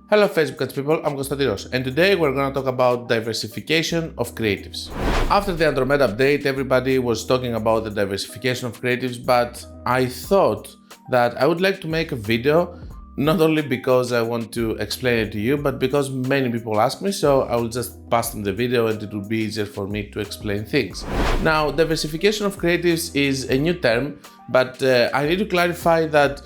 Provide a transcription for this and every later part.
Hello Facebook ads people, I'm Konstantinos, and today we're going to talk about diversification of creatives. After the Andromeda update, everybody was talking about the diversification of creatives, but I thought that I would like to make a video not only because I want to explain it to you, but because many people ask me, so I will just pass them the video and it will be easier for me to explain things. Now, diversification of creatives is a new term, but I need to clarify that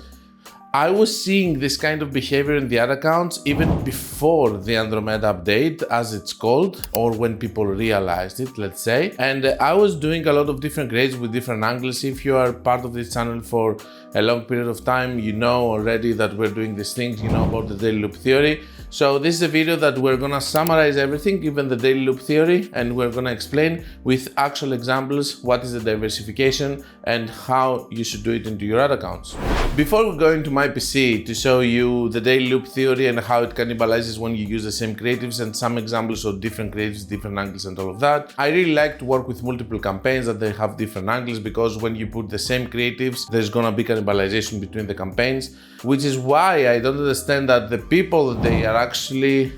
I was seeing this kind of behavior in the ad accounts even before the Andromeda update, as it's called, or when people realized it, let's say. And I was doing a lot of different grades with different angles. If you are part of this channel for a long period of time, you know already that we're doing these things, you know about the daily loop theory. So this is a video that we're gonna summarize everything, even the daily loop theory, and we're gonna explain with actual examples what is the diversification and how you should do it into your ad accounts. Before we go into my PC to show you the daily loop theory and how it cannibalizes when you use the same creatives and some examples of different creatives, different angles and all of that, I really like to work with multiple campaigns that they have different angles, because when you put the same creatives, there's gonna be cannibalization between the campaigns, which is why I don't understand that the people that they are actually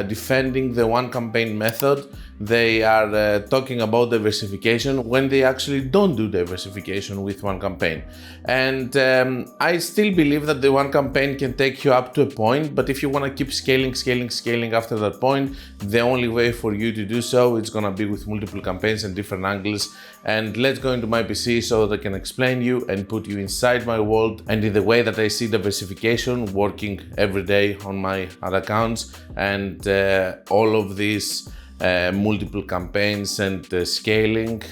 defending the one campaign method, they are talking about diversification when they actually don't do diversification with one campaign. And I still believe that the one campaign can take you up to a point, but if you want to keep scaling after that point, the only way for you to do so is going to be with multiple campaigns and different angles. And let's go into my PC so that I can explain you and put you inside my world and in the way that I see diversification working every day on my ad accounts and all of these multiple campaigns and scaling.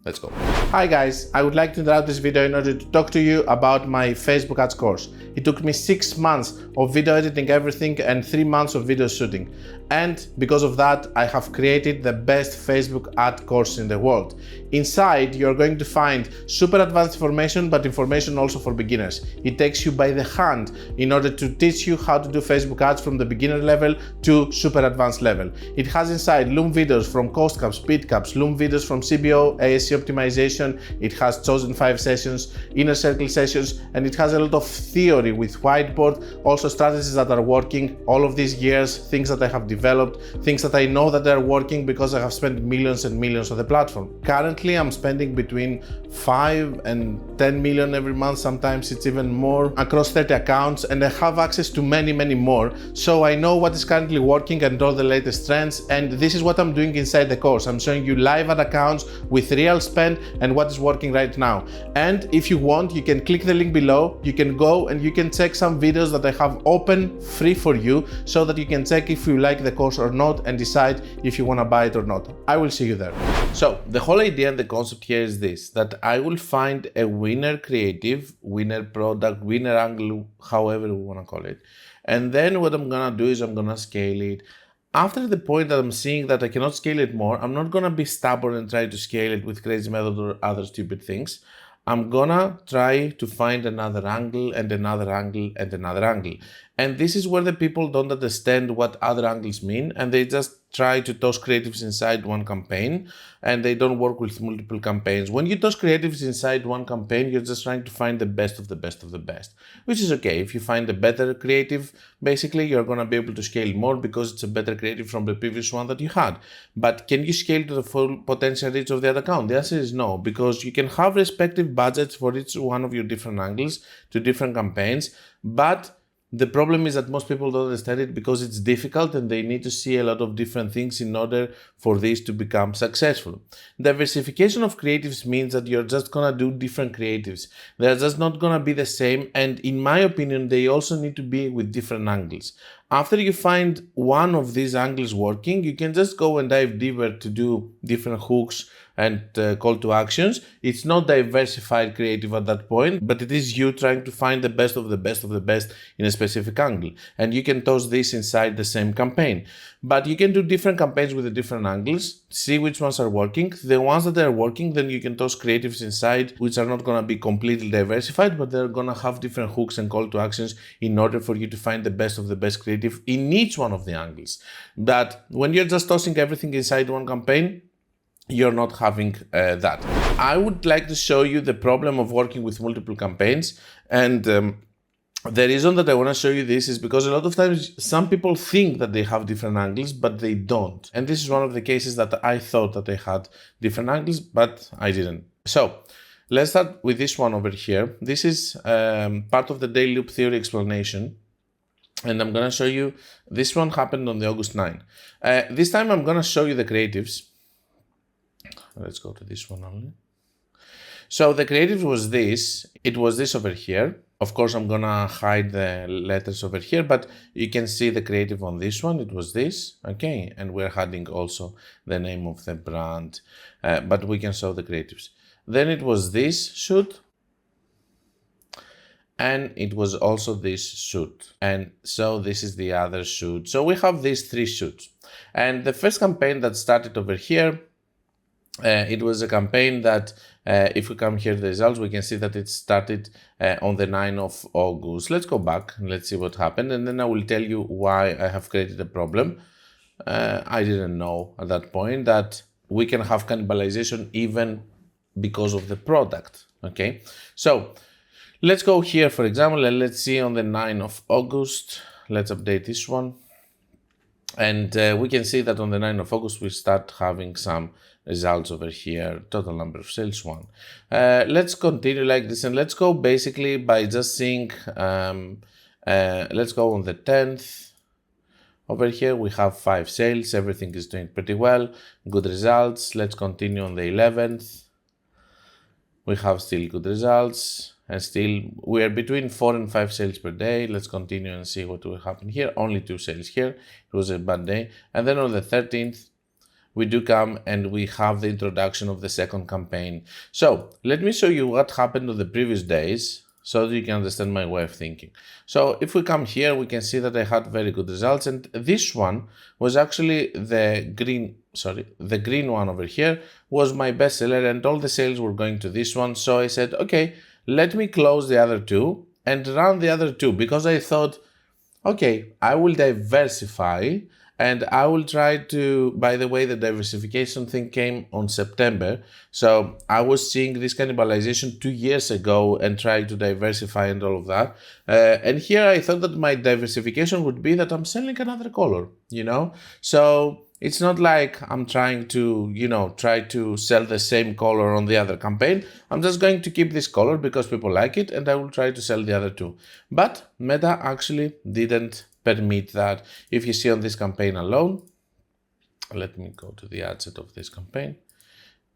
Let's go. Hi guys, I would like to interrupt this video in order to talk to you about my Facebook ads course. It took me 6 months of video editing everything and 3 months of video shooting. And because of that, I have created the best Facebook ad course in the world. Inside, you're going to find super advanced information, but information also for beginners. It takes you by the hand in order to teach you how to do Facebook ads from the beginner level to super advanced level. It has inside Loom videos from cost caps, speed caps, Loom videos from CBO, ASC optimization. It has chosen 5 sessions, inner circle sessions, and it has a lot of theory with whiteboard, also strategies that are working all of these years, things that I have developed, things that I know that they are working because I have spent millions and millions on the platform. Currently, I'm spending between 5 and 10 million every month, sometimes it's even more, across 30 accounts, and I have access to many more. So I know what is currently working and all the latest trends, and this is what I'm doing inside the course. I'm showing you live ad accounts with real spend and what is working right now. And if you want, you can click the link below, you can go and you can check some videos that I have open free for you so that you can check if you like the course or not and decide if you want to buy it or not. I will see you there. So the whole idea and the concept here is this, that I will find a winner creative, winner product, winner angle, however we want to call it. And then what I'm going to do is I'm going to scale it. After the point that I'm seeing that I cannot scale it more, I'm not going to be stubborn and try to scale it with crazy method or other stupid things. I'm gonna try to find another angle and another angle and another angle. And this is where the people don't understand what other angles mean, and they just try to toss creatives inside one campaign and they don't work with multiple campaigns. When you toss creatives inside one campaign, you're just trying to find the best of the best of the best, which is okay. If you find a better creative, basically you're gonna be able to scale more because it's a better creative from the previous one that you had. But can you scale to the full potential reach of the ad account? The answer is no, because you can have respective budgets for each one of your different angles to different campaigns, but the problem is that most people don't understand it because it's difficult and they need to see a lot of different things in order for this to become successful. Diversification of creatives means that you're just gonna do different creatives. They're just not gonna be the same, and in my opinion, they also need to be with different angles. After you find one of these angles working, you can just go and dive deeper to do different hooks and call to actions. It's not diversified creative at that point, but it is you trying to find the best of the best of the best in a specific angle. And you can toss this inside the same campaign. But you can do different campaigns with the different angles, see which ones are working. The ones that are working, then you can toss creatives inside, which are not going to be completely diversified, but they're going to have different hooks and call to actions in order for you to find the best of the best creative in each one of the angles. That when you're just tossing everything inside one campaign, you're not having that. I would like to show you the problem of working with multiple campaigns, and The reason that I want to show you this is because a lot of times some people think that they have different angles, but they don't. And this is one of the cases that I thought that I had different angles, but I didn't. So let's start with this one over here. This is part of the daily loop theory explanation. And I'm going to show you, this one happened on the August 9. This time I'm going to show you the creatives. Let's go to this one only. So the creative was this. It was this over here. Of course, I'm gonna hide the letters over here, but you can see the creative on this one. It was this, okay? And we're hiding also the name of the brand, but we can show the creatives. Then it was this shoot, and it was also this shoot. And so this is the other shoot. So we have these three shoots. And the first campaign that started over here, it was a campaign that, if we come here to the results, we can see that it started on the 9th of August. Let's go back and let's see what happened. And then I will tell you why I have created a problem. I didn't know at that point that we can have cannibalization even because of the product. Okay, so let's go here, for example, and let's see on the 9th of August. Let's update this one. And we can see that on the 9th of August, we start having some results over here, total number of sales 1. Let's continue like this, and let's go basically by just seeing, let's go on the 10th. Over here, we have 5 sales, everything is doing pretty well, good results. Let's continue on the 11th. We have still good results. And still, we are between 4 and 5 sales per day. Let's continue and see what will happen here. Only 2 sales here. It was a bad day. And then on the 13th, we do come and we have the introduction of the second campaign. So let me show you what happened on the previous days so that you can understand my way of thinking. So if we come here, we can see that I had very good results. And this one was actually the green one over here was my bestseller, and all the sales were going to this one. So I said, okay, let me close the other 2 and run the other 2, because I thought, okay, I will diversify and I will try to, by the way, the diversification thing came on September. So I was seeing this cannibalization 2 years ago and trying to diversify and all of that. And here I thought that my diversification would be that I'm selling another color, So it's not like I'm trying to, try to sell the same color on the other campaign. I'm just going to keep this color because people like it, and I will try to sell the other 2. But Meta actually didn't permit that. If you see on this campaign alone, let me go to the ad set of this campaign.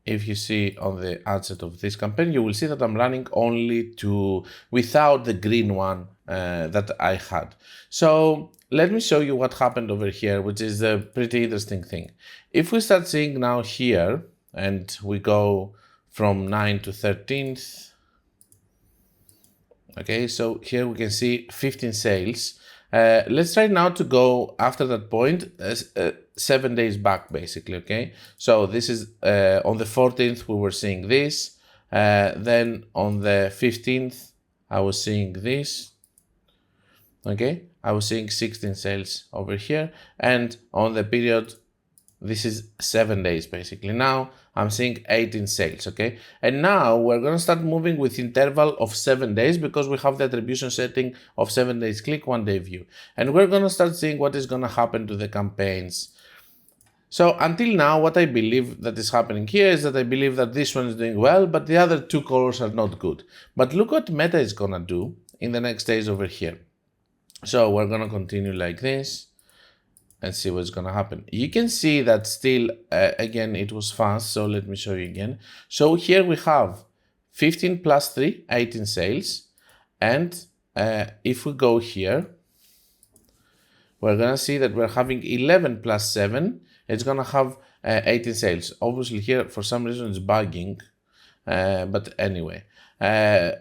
If you see on the ad set of this campaign, you will see that I'm running only 2 without the green one that I had. So let me show you what happened over here, which is a pretty interesting thing. If we start seeing now here, and we go from 9 to 13th, okay, so here we can see 15 sales. Let's try now to go after that point 7 days back, basically, okay? So this is on the 14th, we were seeing this. Then on the 15th, I was seeing this, okay? I was seeing 16 sales over here. And on the period, this is 7 days, basically. Now I'm seeing 18 sales, okay? And now we're gonna start moving with interval of 7 days because we have the attribution setting of 7 days click, 1 day view. And we're gonna start seeing what is gonna happen to the campaigns. So until now, what I believe that is happening here is that I believe that this one is doing well, but the other 2 colors are not good. But look what Meta is gonna do in the next days over here. So we're gonna continue like this and see what's gonna happen. You can see that still, again, it was fast, so let me show you again. So here we have 15 plus 3, 18 sales. And if we go here, we're gonna see that we're having 11 plus 7, it's gonna have 18 sales. Obviously here, for some reason, it's bugging, but anyway.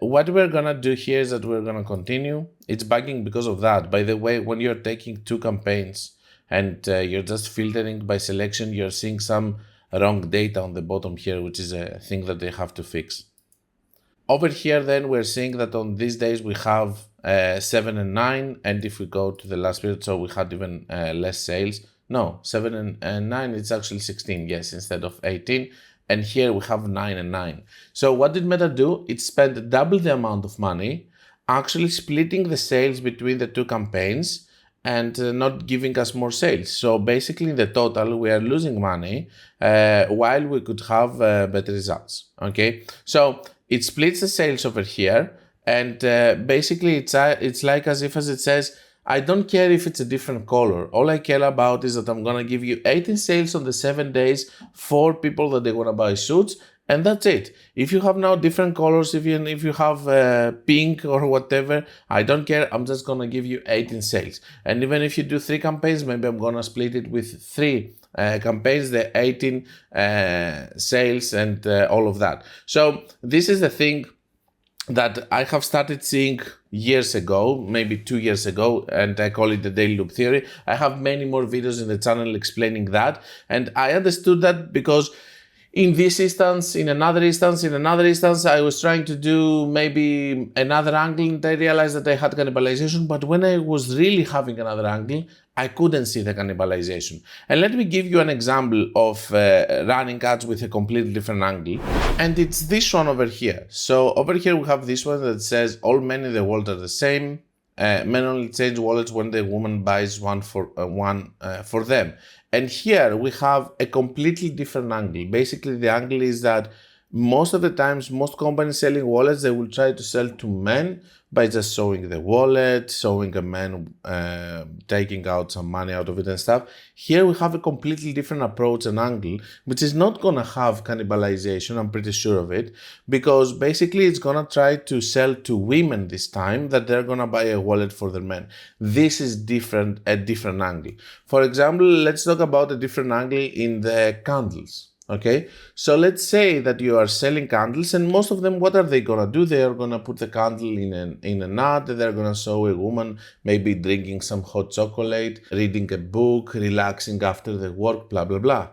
What we're gonna do here is that we're gonna continue. It's bugging because of that. By the way, when you're taking 2 campaigns and you're just filtering by selection, you're seeing some wrong data on the bottom here, which is a thing that they have to fix. Over here then, we're seeing that on these days we have 7 and 9, and if we go to the last period, so we had even less sales. No, 7 and 9, it's actually 16, yes, instead of 18. And here we have 9 and 9. So what did Meta do? It spent double the amount of money actually splitting the sales between the two campaigns and not giving us more sales. So basically in the total we are losing money while we could have better results. Okay, so it splits the sales over here, and basically it's like as it says, I don't care if it's a different color. All I care about is that I'm gonna give you 18 sales on the 7 days for people that they wanna buy suits, and that's it. If you have now different colors, even if you have pink or whatever, I don't care. I'm just gonna give you 18 sales. And even if you do 3 campaigns, maybe I'm gonna split it with 3 campaigns, the 18 sales and all of that. So this is the thing that I have started seeing years ago, maybe 2 years ago, and I call it the daily loop theory. I have many more videos in the channel explaining that, and I understood that because in this instance, in another instance, I was trying to do maybe another angle and I realized that I had cannibalization, but when I was really having another angle, I couldn't see the cannibalization. And let me give you an example of running ads with a completely different angle. And it's this one over here. So over here we have this one that says all men in the world are the same. Men only change wallets when the woman buys one for them. And here we have a completely different angle. Basically, the angle is that most of the times, most companies selling wallets, they will try to sell to men by just showing the wallet, showing a man taking out some money out of it and stuff. Here we have a completely different approach and angle, which is not gonna have cannibalization, I'm pretty sure of it, because basically it's gonna try to sell to women this time that they're gonna buy a wallet for their men. This is a different angle. For example, let's talk about a different angle in the candles. Okay, so let's say that you are selling candles, and most of them, what are they gonna do? They are gonna put the candle in an ad. They're gonna show a woman maybe drinking some hot chocolate, reading a book, relaxing after the work, blah blah blah.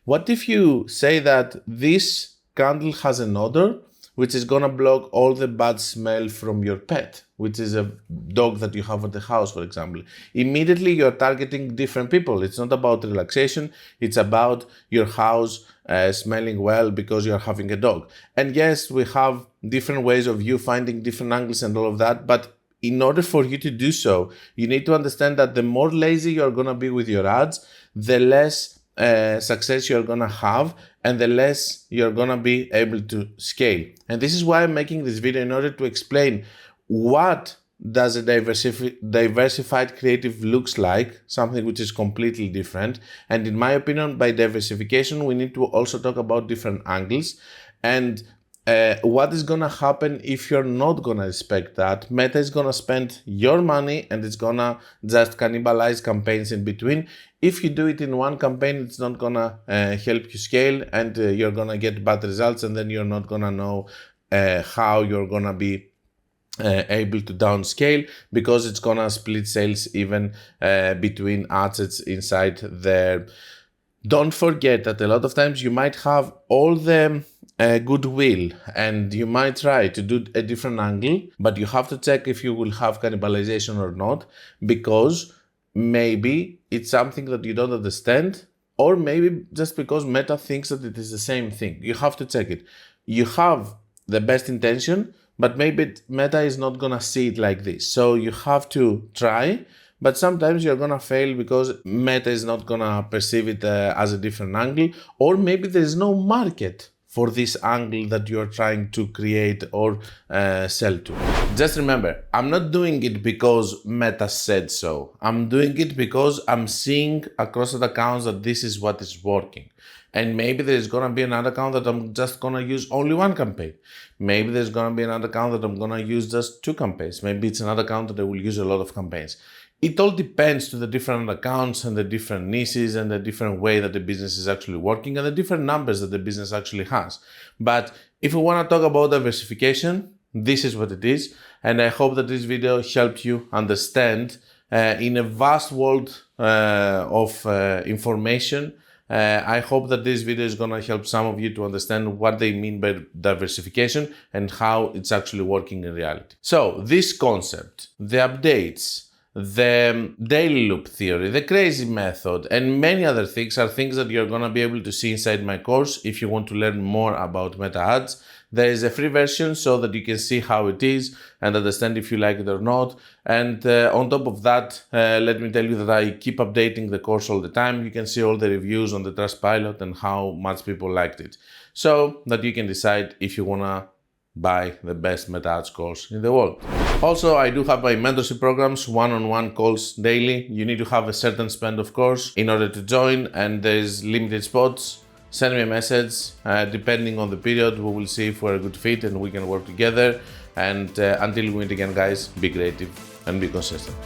What if you say that this candle has an odor which is gonna block all the bad smell from your pet, which is a dog that you have at the house, for example? Immediately you're targeting different people. It's not about relaxation, it's about your house smelling well because you're having a dog. And yes, we have different ways of you finding different angles and all of that, but in order for you to do so, you need to understand that the more lazy you're gonna be with your ads, the less success you're gonna have, and the less you're gonna be able to scale. And this is why I'm making this video, in order to explain what does a diversified creative looks like, something which is completely different. And in my opinion, by diversification, we need to also talk about different angles and what is gonna happen if you're not gonna respect that. Meta is gonna spend your money and it's gonna just cannibalize campaigns in between. If you do it in one campaign, it's not gonna help you scale, and you're gonna get bad results, and then you're not gonna know how you're gonna be able to downscale, because it's gonna split sales even between assets inside there. Don't forget that a lot of times you might have all the goodwill and you might try to do a different angle, but you have to check if you will have cannibalization or not, because maybe it's something that you don't understand, or maybe just because Meta thinks that it is the same thing. You have to check it. You have the best intention, but maybe Meta is not gonna see it like this. So you have to try, but sometimes you're gonna fail because Meta is not gonna perceive it as a different angle, or maybe there's no market for this angle that you're trying to create or sell to. Just remember, I'm not doing it because Meta said so. I'm doing it because I'm seeing across the accounts that this is what is working. And maybe there's gonna be another account that I'm just gonna use only one campaign. Maybe there's gonna be another account that I'm gonna use just 2 campaigns. Maybe it's another account that I will use a lot of campaigns. It all depends to the different accounts and the different niches and the different way that the business is actually working and the different numbers that the business actually has. But if we want to talk about diversification, this is what it is. And I hope that this video helped you understand in a vast world of information. I hope that this video is going to help some of you to understand what they mean by diversification and how it's actually working in reality. So this concept, the updates, the daily loop theory, the crazy method, and many other things are things that you're going to be able to see inside my course. If you want to learn more about Meta ads, There is a free version so that you can see how it is and understand if you like it or not. And on top of that, let me tell you that I keep updating the course all the time. You can see all the reviews on the Trustpilot and how much people liked it, so that you can decide if you wanna buy the best Meta Ads course in the world. Also, I do have my mentorship programs, one-on-one calls daily. You need to have a certain spend, of course, in order to join, and there's limited spots. Send me a message. Depending on the period, we will see if we're a good fit and we can work together. And until we meet again, guys, be creative and be consistent.